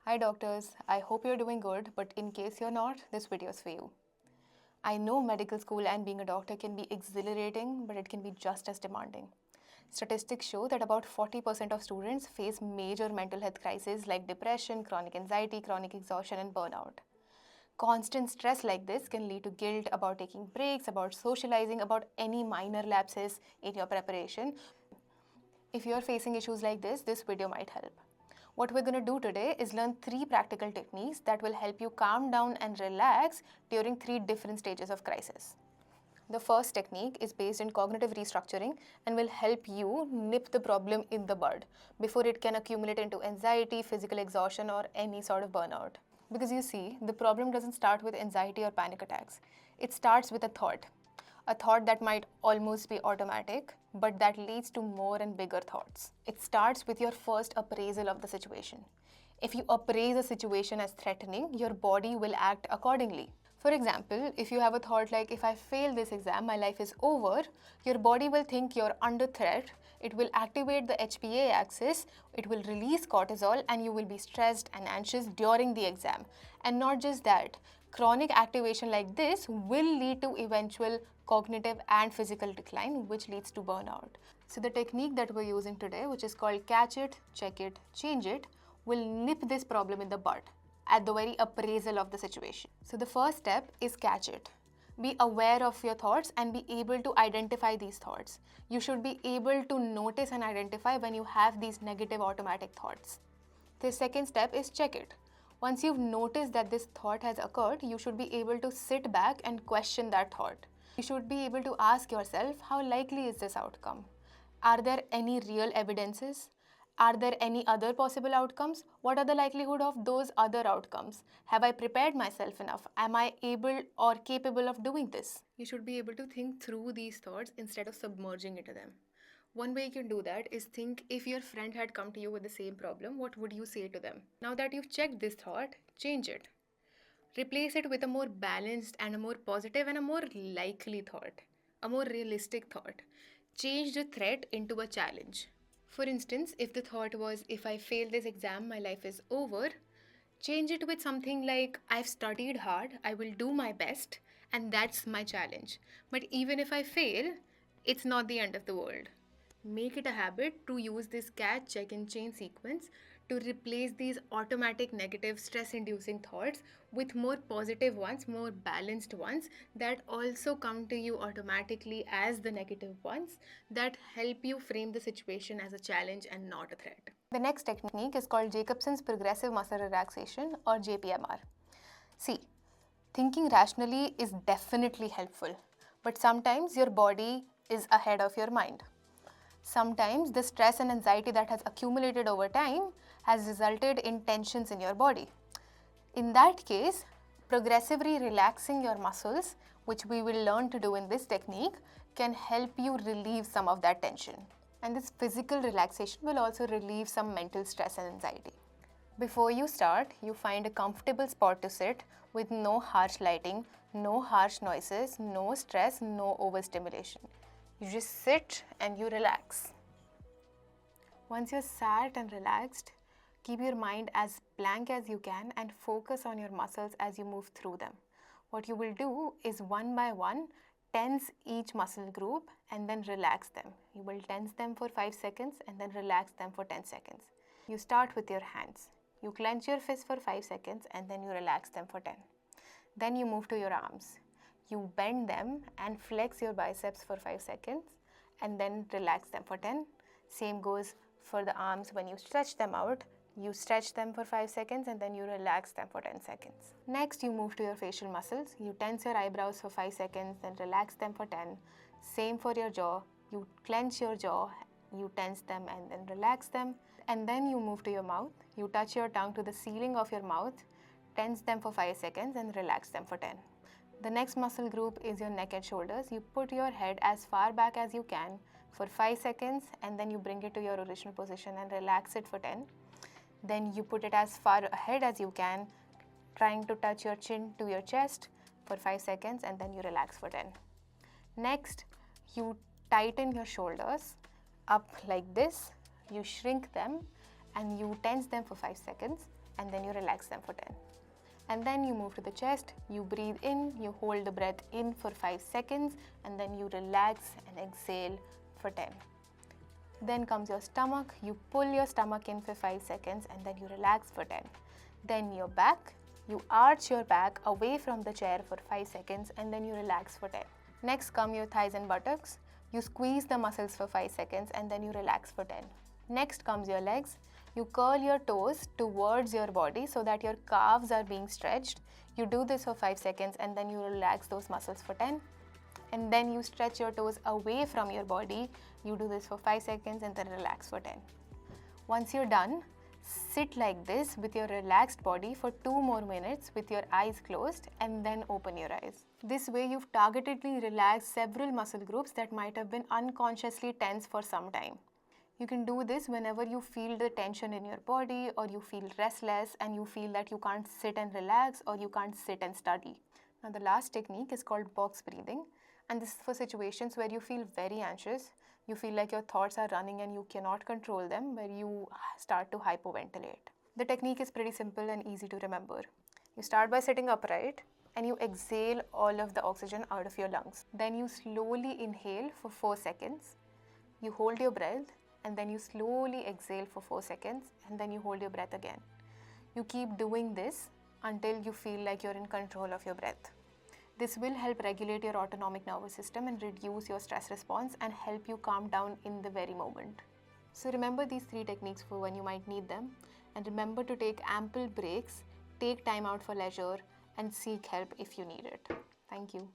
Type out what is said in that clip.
Hi doctors, I hope you're doing good, but in case you're not, this video is for you. I know medical school and being a doctor can be exhilarating, but it can be just as demanding. Statistics show that about 40% of students face major mental health crises like depression, chronic anxiety, chronic exhaustion, and burnout. Constant stress like this can lead to guilt about taking breaks, about socializing, about any minor lapses in your preparation. If you're facing issues like this video might help. What we're going to do today is learn 3 practical techniques that will help you calm down and relax during 3 different stages of crisis. The first technique is based in cognitive restructuring and will help you nip the problem in the bud before it can accumulate into anxiety, physical exhaustion, or any sort of burnout. Because you see, the problem doesn't start with anxiety or panic attacks. It starts with a thought that might almost be automatic, but that leads to more and bigger thoughts. It starts with your first appraisal of the situation. If you appraise a situation as threatening, your body will act accordingly. For example, if you have a thought like, if I fail this exam, my life is over, your body will think you're under threat, it will activate the HPA axis, it will release cortisol, and you will be stressed and anxious during the exam. And not just that, chronic activation like this will lead to eventual cognitive and physical decline, which leads to burnout. So the technique that we're using today, which is called catch it, check it, change it, will nip this problem in the bud at the very appraisal of the situation. So the first step is catch it. Be aware of your thoughts and be able to identify these thoughts. You should be able to notice and identify when you have these negative automatic thoughts. The second step is check it. Once you've noticed that this thought has occurred, you should be able to sit back and question that thought. You should be able to ask yourself, how likely is this outcome? Are there any real evidences? Are there any other possible outcomes? What are the likelihood of those other outcomes? Have I prepared myself enough? Am I able or capable of doing this? You should be able to think through these thoughts instead of submerging into them. One way you can do that is think, if your friend had come to you with the same problem, what would you say to them? Now that you've checked this thought, change it. Replace it with a more balanced and a more positive and a more likely thought, a more realistic thought. Change the threat into a challenge. For instance, if the thought was, if I fail this exam, my life is over, change it with something like, I've studied hard, I will do my best, and that's my challenge. But even if I fail, it's not the end of the world. Make it a habit to use this catch, check, and change sequence to replace these automatic negative stress-inducing thoughts with more positive ones, more balanced ones that also come to you automatically as the negative ones that help you frame the situation as a challenge and not a threat. The next technique is called Jacobson's progressive muscle relaxation, or JPMR. See, thinking rationally is definitely helpful, but sometimes your body is ahead of your mind. Sometimes the stress and anxiety that has accumulated over time has resulted in tensions in your body. In that case, progressively relaxing your muscles, which we will learn to do in this technique, can help you relieve some of that tension. And this physical relaxation will also relieve some mental stress and anxiety. Before you start, you find a comfortable spot to sit with no harsh lighting, no harsh noises, no stress, no overstimulation. You just sit and you relax. Once you're sat and relaxed, keep your mind as blank as you can and focus on your muscles as you move through them. What you will do is one by one, tense each muscle group and then relax them. You will tense them for 5 seconds and then relax them for 10 seconds. You start with your hands. You clench your fist for 5 seconds and then you relax them for 10. Then you move to your arms. You bend them and flex your biceps for 5 seconds and then relax them for 10. Same goes for the arms. When you stretch them out, you stretch them for 5 seconds and then you relax them for 10 seconds. Next, you move to your facial muscles. You tense your eyebrows for 5 seconds, then relax them for 10. Same for your jaw. You clench your jaw, you tense them and then relax them. And then you move to your mouth. You touch your tongue to the ceiling of your mouth, tense them for 5 seconds and relax them for 10. The next muscle group is your neck and shoulders. You put your head as far back as you can for 5 seconds and then you bring it to your original position and relax it for 10. Then you put it as far ahead as you can, trying to touch your chin to your chest for 5 seconds and then you relax for 10. Next, you tighten your shoulders up like this, you shrink them and you tense them for 5 seconds, and then you relax them for 10. And then you move to the chest, you breathe in, you hold the breath in for 5 seconds, and then you relax and exhale for 10. Then comes your stomach, you pull your stomach in for 5 seconds, and then you relax for 10. Then your back, you arch your back away from the chair for 5 seconds, and then you relax for 10. Next come your thighs and buttocks, you squeeze the muscles for 5 seconds, and then you relax for 10. Next comes your legs, you curl your toes towards your body so that your calves are being stretched. You do this for 5 seconds, and then you relax those muscles for 10. And then you stretch your toes away from your body. You do this for 5 seconds and then relax for 10. Once you're done, sit like this with your relaxed body for 2 more minutes with your eyes closed, and then open your eyes. This way you've targetedly relaxed several muscle groups that might have been unconsciously tense for some time. You can do this whenever you feel the tension in your body, or you feel restless and you feel that you can't sit and relax, or you can't sit and study. Now the last technique is called box breathing, and this is for situations where you feel very anxious, you feel like your thoughts are running and you cannot control them, where you start to hyperventilate. The technique is pretty simple and easy to remember. You start by sitting upright and you exhale all of the oxygen out of your lungs. Then you slowly inhale for 4 seconds. You hold your breath, and then you slowly exhale for 4 seconds, and then you hold your breath again. You keep doing this until you feel like you're in control of your breath. This will help regulate your autonomic nervous system and reduce your stress response and help you calm down in the very moment. So remember these 3 techniques for when you might need them, and remember to take ample breaks, take time out for leisure, and seek help if you need it. Thank you.